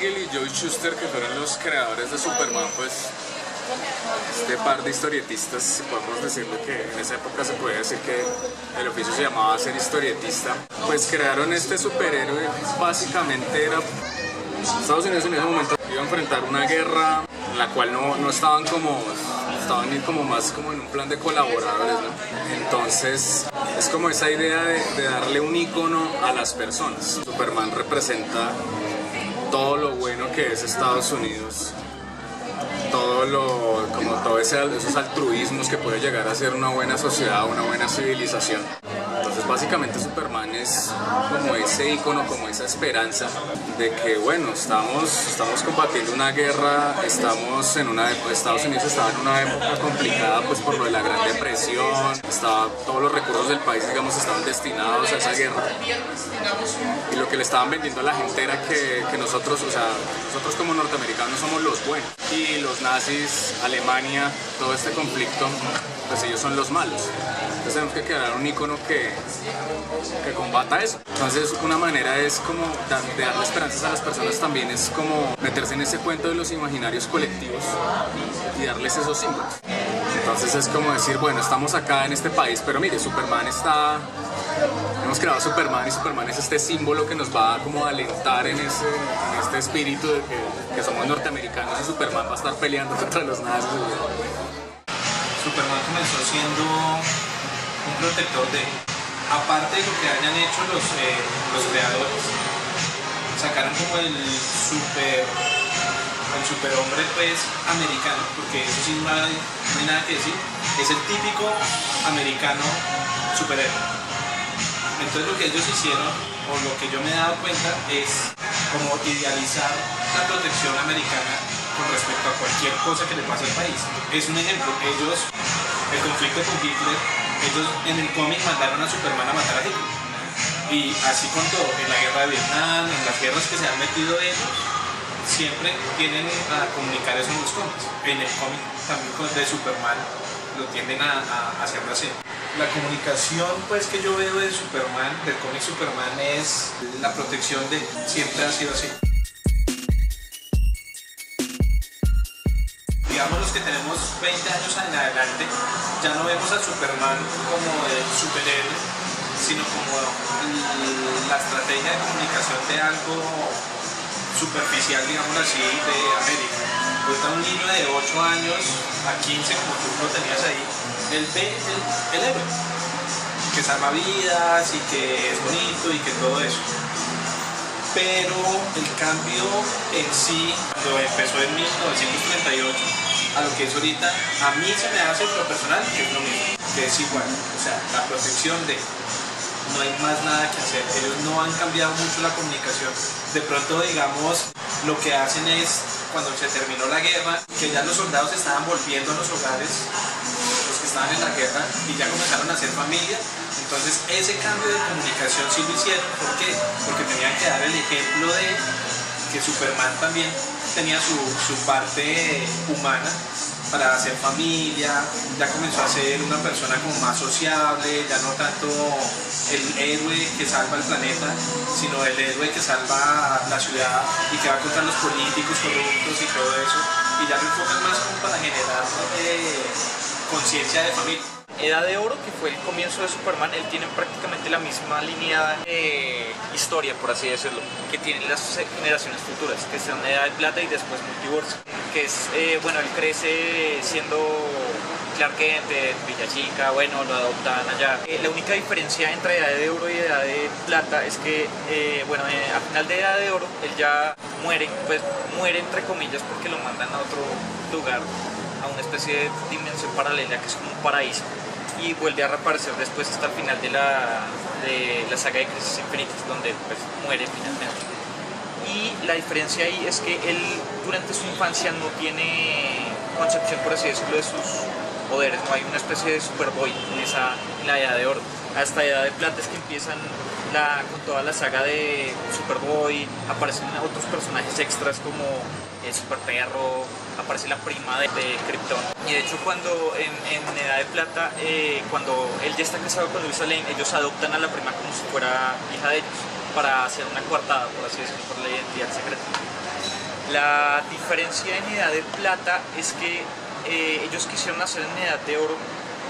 Siegel y Joe Shuster, que fueron los creadores de Superman, pues este par de historietistas, si podemos decirlo, que en esa época se podía decir que el oficio se llamaba ser historietista, pues crearon este superhéroe. Básicamente era Estados Unidos en ese momento iba a enfrentar una guerra en la cual no estaban como más como en un plan de colaboradores, ¿no? Entonces es como esa idea de darle un icono a las personas. Superman representa todo lo bueno que es Estados Unidos, todos esos altruismos que puede llegar a ser una buena sociedad, una buena civilización. Entonces básicamente Superman es como ese icono, como esa esperanza de que bueno, estamos combatiendo una guerra, Estados Unidos estaba en una época complicada pues por lo de la Gran Depresión, todos los recursos del país digamos estaban destinados a esa guerra, y lo que le estaban vendiendo a la gente era que nosotros como norteamericanos somos los buenos y los nazis, Alemania, todo este conflicto, pues ellos son los malos. Entonces tenemos que crear un icono que combata eso. Entonces una manera es como de darle esperanzas a las personas, también es como meterse en ese cuento de los imaginarios colectivos y darles esos símbolos. Entonces es como decir, bueno, estamos acá en este país, pero mire, hemos creado Superman y Superman es este símbolo que nos va como a alentar en este espíritu de que somos norteamericanos y Superman va a estar peleando contra los nazis. Superman comenzó siendo un protector aparte de lo que hayan hecho los creadores, sacaron como el superhombre pues americano, porque eso sí no hay nada que decir, es el típico americano superhéroe. Entonces lo que ellos hicieron, o lo que yo me he dado cuenta, es como idealizar la protección americana con respecto a cualquier cosa que le pase al país. Es un ejemplo, el conflicto con Hitler, ellos en el cómic mandaron a Superman a matar a Hitler. Y así con todo, en la guerra de Vietnam, en las guerras que se han metido ellos, siempre tienen a comunicar eso en los cómics. En el cómic también de Superman lo tienden a hacerlo así. La comunicación pues que yo veo de Superman, del cómic Superman, es la protección siempre ha sido así. Digamos los que tenemos 20 años en adelante, ya no vemos a Superman como el superhéroe, sino como la estrategia de comunicación de algo superficial, digamos así, de América. Ahorita un niño de 8 años a 15, como tú lo tenías ahí, él ve el héroe, que salva vidas y que es bonito y que todo eso. Pero el cambio en sí, cuando empezó en 1938, a lo que es ahorita, a mí se me hace lo personal que es lo mismo, que es igual. O sea, la protección no hay más nada que hacer. Ellos no han cambiado mucho la comunicación. De pronto, digamos, lo que hacen es, cuando se terminó la guerra, que ya los soldados estaban volviendo a los hogares, los que estaban en la guerra, y ya comenzaron a hacer familia. Entonces, ese cambio de comunicación sí lo hicieron. ¿Por qué? Porque tenían que dar el ejemplo de que Superman también tenía su parte humana para hacer familia, ya comenzó a ser una persona como más sociable, ya no tanto el héroe que salva el planeta, sino el héroe que salva la ciudad y que va contra los políticos corruptos y todo eso, y ya lo enfocan más como para generar conciencia de familia. Edad de Oro, que fue el comienzo de Superman, él tiene prácticamente la misma línea de historia, por así decirlo, que tienen las generaciones futuras, que son Edad de Plata y después Multiverso, que es, bueno, él crece siendo Clark Kent de Villa Chica, bueno, lo adoptan allá. La única diferencia entre Edad de Oro y Edad de Plata es que, bueno, al final de Edad de Oro, él ya muere, pues muere entre comillas porque lo mandan a otro lugar, a una especie de dimensión paralela que es como un paraíso, y vuelve a reaparecer después hasta el final de la saga de Crisis Infinitas, donde pues muere finalmente. Y la diferencia ahí es que él durante su infancia no tiene concepción, por así decirlo, de sus poderes, no hay una especie de Superboy en la Edad de Oro. Hasta Edad de Plata es que empiezan con toda la saga de Superboy, aparecen otros personajes extras como el Super Perro, aparece la prima de Krypton. Y de hecho cuando en Edad de Plata, cuando él ya está casado con Luisa Lane, ellos adoptan a la prima como si fuera hija de ellos, para hacer una coartada, por así decirlo, por la identidad secreta. La diferencia en Edad de Plata es que ellos quisieron hacer en Edad de Oro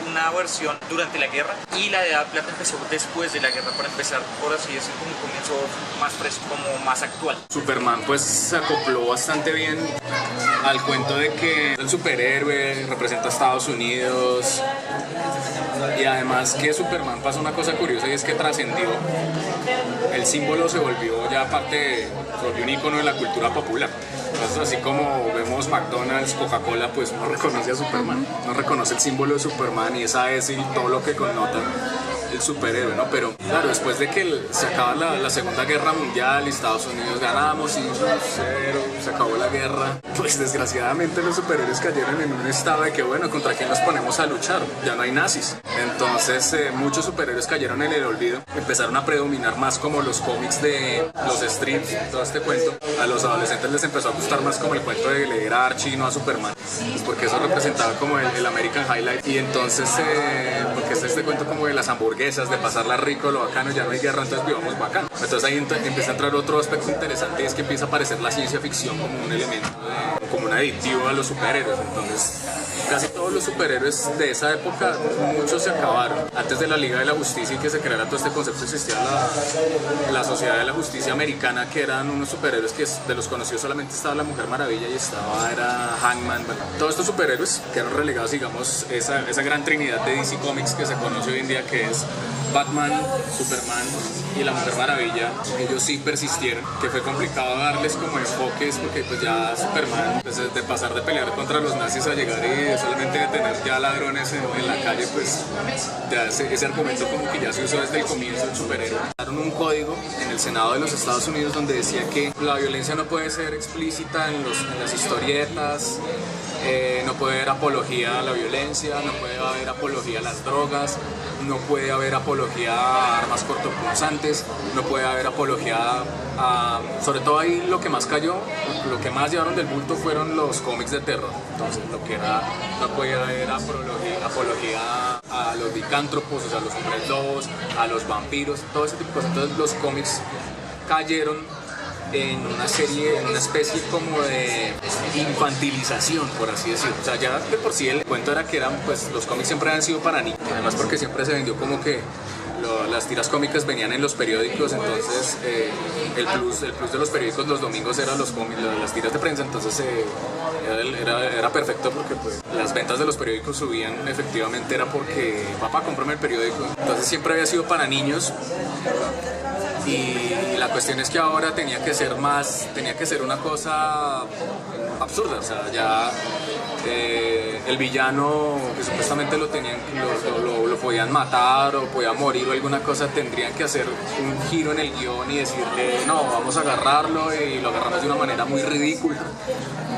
una versión durante la guerra, y la Edad de Plata empezó después de la guerra, para empezar, por así decirlo, como un comienzo más fresco, como más actual. Superman pues se acopló bastante bien al cuento de que el superhéroe representa a Estados Unidos, y además que Superman pasó una cosa curiosa, y es que trascendió. El símbolo se volvió ya parte, se volvió un ícono de la cultura popular. Entonces, así como vemos McDonald's, Coca-Cola, pues no reconoce a Superman, no reconoce el símbolo de Superman y esa S y todo lo que connota el superhéroe, ¿no? Pero claro, después de que se acaba la Segunda Guerra Mundial y Estados Unidos ganamos y se acabó la guerra, pues desgraciadamente los superhéroes cayeron en un estado de que, bueno, ¿contra quién nos ponemos a luchar? Ya no hay nazis. Entonces muchos superhéroes cayeron en el olvido, empezaron a predominar más como los cómics de los strips, todo este cuento. A los adolescentes les empezó a gustar más como el cuento de leer a Archie, no a Superman, pues porque eso representaba como el American Highlight. Y entonces, porque es este cuento como de las hamburguesas, de pasarla rico, lo bacano, ya no hay guerra, entonces vivamos bacano. Entonces ahí empieza a entrar otro aspecto interesante, y es que empieza a aparecer la ciencia ficción como un elemento, como un aditivo a los superhéroes. Entonces casi todos los superhéroes de esa época, muchos se acabaron. Antes de la Liga de la Justicia y que se creara todo este concepto, existía la Sociedad de la Justicia Americana, que eran unos superhéroes que de los conocidos solamente estaba la Mujer Maravilla y era Hangman. Bueno, todos estos superhéroes quedaron relegados, digamos, esa gran trinidad de DC Comics que se conoce hoy en día, que es Batman, Superman y la Mujer Maravilla. Ellos sí persistieron, que fue complicado darles como enfoques, porque pues ya Superman, pues, de pasar de pelear contra los nazis a llegar y solamente de tener ya ladrones en la calle, pues ya ese argumento como que ya se usó desde el comienzo del superhéroe. Daron un código en el Senado de los Estados Unidos donde decía que la violencia no puede ser explícita en las historietas, no puede haber apología a la violencia, no puede haber apología a las drogas, no puede haber apología a armas cortopunzantes, no puede haber apología a... Sobre todo ahí lo que más cayó, lo que más llevaron del bulto fueron los cómics de terror. Entonces lo que era, no podía haber apología a los licántropos, o sea, a los hombres lobos, a los vampiros, todo ese tipo de cosas. Entonces los cómics cayeron en una especie como de infantilización, por así decirlo. O sea, ya de por sí el cuento era que pues los cómics siempre han sido para niños, además porque siempre se vendió como que las tiras cómicas venían en los periódicos, entonces el plus de los periódicos los domingos eran los cómics, las tiras de prensa, entonces era perfecto porque pues las ventas de los periódicos subían, efectivamente era porque papá, cómprame el periódico. Entonces siempre había sido para niños. Y la cuestión es que ahora tenía que ser una cosa absurda, o sea, ya el villano que supuestamente lo podían matar o podía morir o alguna cosa, tendrían que hacer un giro en el guión y decirle, no, vamos a agarrarlo, y lo agarramos de una manera muy ridícula.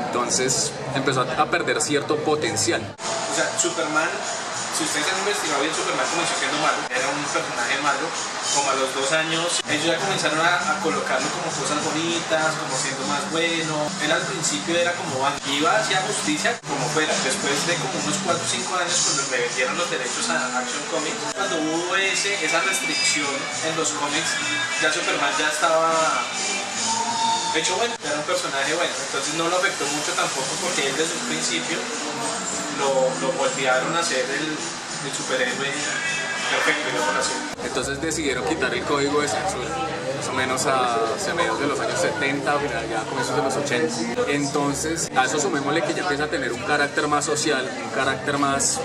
Entonces empezó a perder cierto potencial. O sea, Superman, si ustedes han investigado bien, Superman comenzó siendo malo, era un personaje malo. Como a los 2 años, ellos ya comenzaron a colocarlo como cosas bonitas, como siendo más bueno. Él al principio era como iba hacia justicia, como fuera. Después de como unos 4 o 5 años, cuando le vendieron los derechos a Action Comics, cuando hubo esa restricción en los cómics, ya Superman ya estaba hecho bueno, era un personaje bueno. Entonces no lo afectó mucho tampoco, porque él desde un principio lo voltearon a ser el superhéroe perfecto y no por así. Entonces decidieron quitar el código de censura, más o menos hacia mediados de los años 70, o ya a comienzos de los 80. Entonces a eso sumémosle que ya empieza a tener un carácter más social, un carácter más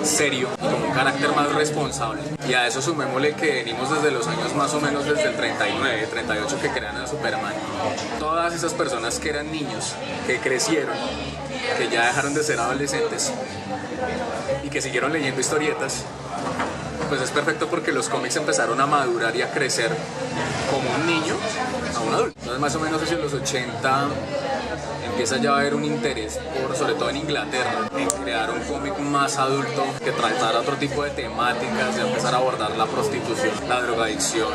serio, un carácter más responsable. Y a eso sumémosle que venimos desde los años más o menos desde el 39, 38 que crean a Superman. Todas esas personas que eran niños, que crecieron, que ya dejaron de ser adolescentes y que siguieron leyendo historietas, pues es perfecto porque los cómics empezaron a madurar y a crecer como un niño a un adulto. Entonces más o menos hacia los 80 empieza ya a haber un interés, sobre todo en Inglaterra, en crear un cómic más adulto que tratara otro tipo de temáticas, de empezar a abordar la prostitución, la drogadicción,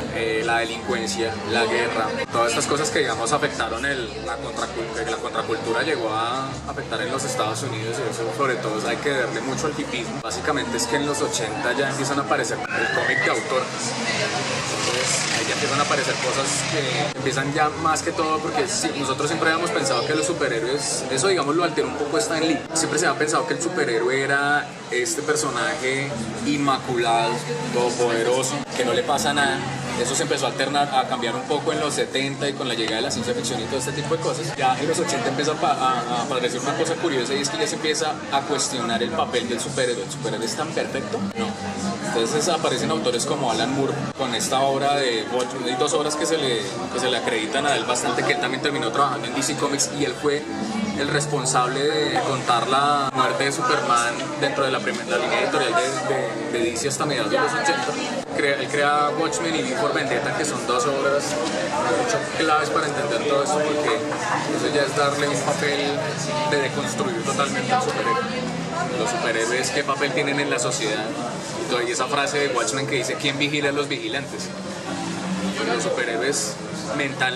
la delincuencia, la guerra, todas estas cosas que digamos afectaron la contracultura llegó a afectar en los Estados Unidos, y eso sobre todo hay que darle mucho al hipismo. Básicamente es que en los 80 ya empiezan a aparecer el cómic de autor. Entonces ahí ya empiezan a aparecer cosas que empiezan ya más que todo, porque sí, nosotros siempre habíamos pensado que los superhéroes, eso digamos lo alteró un poco Stan Lee, siempre se había pensado que el superhéroe era este personaje inmaculado, todopoderoso, que no le pasa nada. Eso se empezó a cambiar un poco en los 70 y con la llegada de la ciencia ficción y todo este tipo de cosas. Ya en los 80 empieza a aparecer una cosa curiosa, y es que ya se empieza a cuestionar el papel del superhéroe. ¿El superhéroe es tan perfecto? No. Entonces aparecen autores como Alan Moore con esta obra de Watchmen. Hay 2 obras que se le acreditan a él bastante, que él también terminó trabajando en DC Comics, y él fue el responsable de contar la muerte de Superman dentro de la línea editorial de DC hasta mediados de los 80. Él crea Watchmen y V for Vendetta, que son 2 obras mucho claves para entender todo esto, porque eso ya es darle un papel de deconstruir totalmente al superhéroe. Los superhéroes, qué papel tienen en la sociedad, y esa frase de Watchmen que dice: ¿quién vigila a los vigilantes? Los superhéroes mental,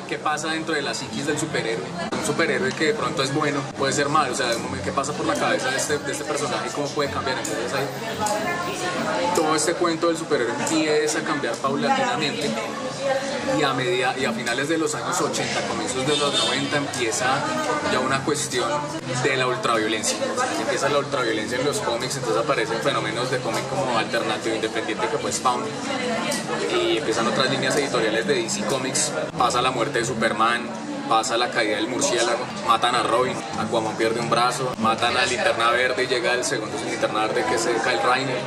¿qué pasa dentro de la psiquis del superhéroe? Un superhéroe que de pronto es bueno, puede ser malo, o sea, ¿qué pasa por la cabeza de este personaje y cómo puede cambiar? Entonces hay todo este cuento del superhéroe empieza a cambiar paulatinamente, y a finales de los años 80, comienzos de los 90, empieza ya una cuestión de la ultraviolencia. Empieza la ultraviolencia en los cómics, entonces aparecen fenómenos de cómic como alternativo independiente, que fue Spawn, y empiezan otras líneas editoriales de DC Comics. Pasa la muerte de Superman, pasa la caída del murciélago, matan a Robin, Aquaman pierde un brazo, matan a Linterna Verde y llega el segundo Linterna Verde, que es Kyle Rayner.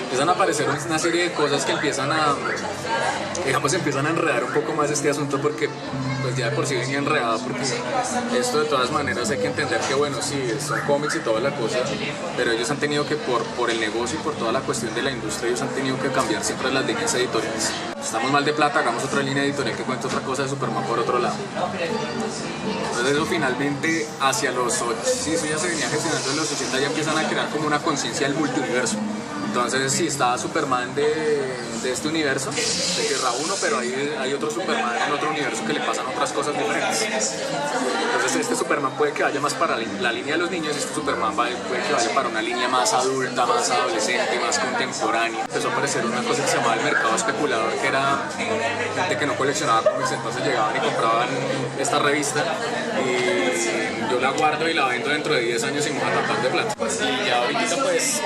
Empiezan a aparecer una serie de cosas que empiezan a enredar un poco más este asunto, porque pues ya de por sí venía enredado, porque esto de todas maneras hay que entender que bueno, sí, son cómics y toda la cosa, pero ellos han tenido que, por el negocio y por toda la cuestión de la industria, ellos han tenido que cambiar siempre las líneas editoriales. Estamos mal de plata, hagamos otra línea editorial que cuente otra cosa de Superman por otro lado. Entonces eso finalmente hacia los 80, sí, eso ya se venía gestionando en los 80, ya empiezan a crear como una conciencia del multiuniverso. Entonces sí, está Superman de este universo, de Tierra 1, pero hay otro Superman en otro universo que le pasan otras cosas diferentes. Entonces este Superman puede que vaya más para la línea de los niños, y este Superman puede que vaya para una línea más adulta, más adolescente, más contemporánea. Empezó a aparecer una cosa que se llamaba el mercado especulador, que era gente que no coleccionaba cómics, entonces llegaban y compraban esta revista, y yo la guardo y la vendo dentro de 10 años y me voy a tapar de plata. Y ya ahorita pues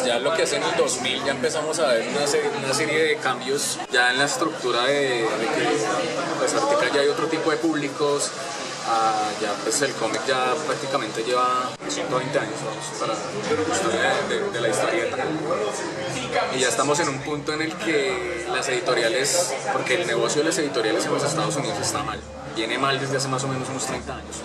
ya lo que es en el 2000 ya empezamos a ver una serie de cambios ya en la estructura de que pues ahorita ya hay otro tipo de públicos. Ya pues el cómic ya prácticamente lleva 120 años, vamos, para la historia de la historieta, y ya estamos en un punto en el que las editoriales, porque el negocio de las editoriales en los Estados Unidos está mal, viene mal desde hace más o menos unos 30 años.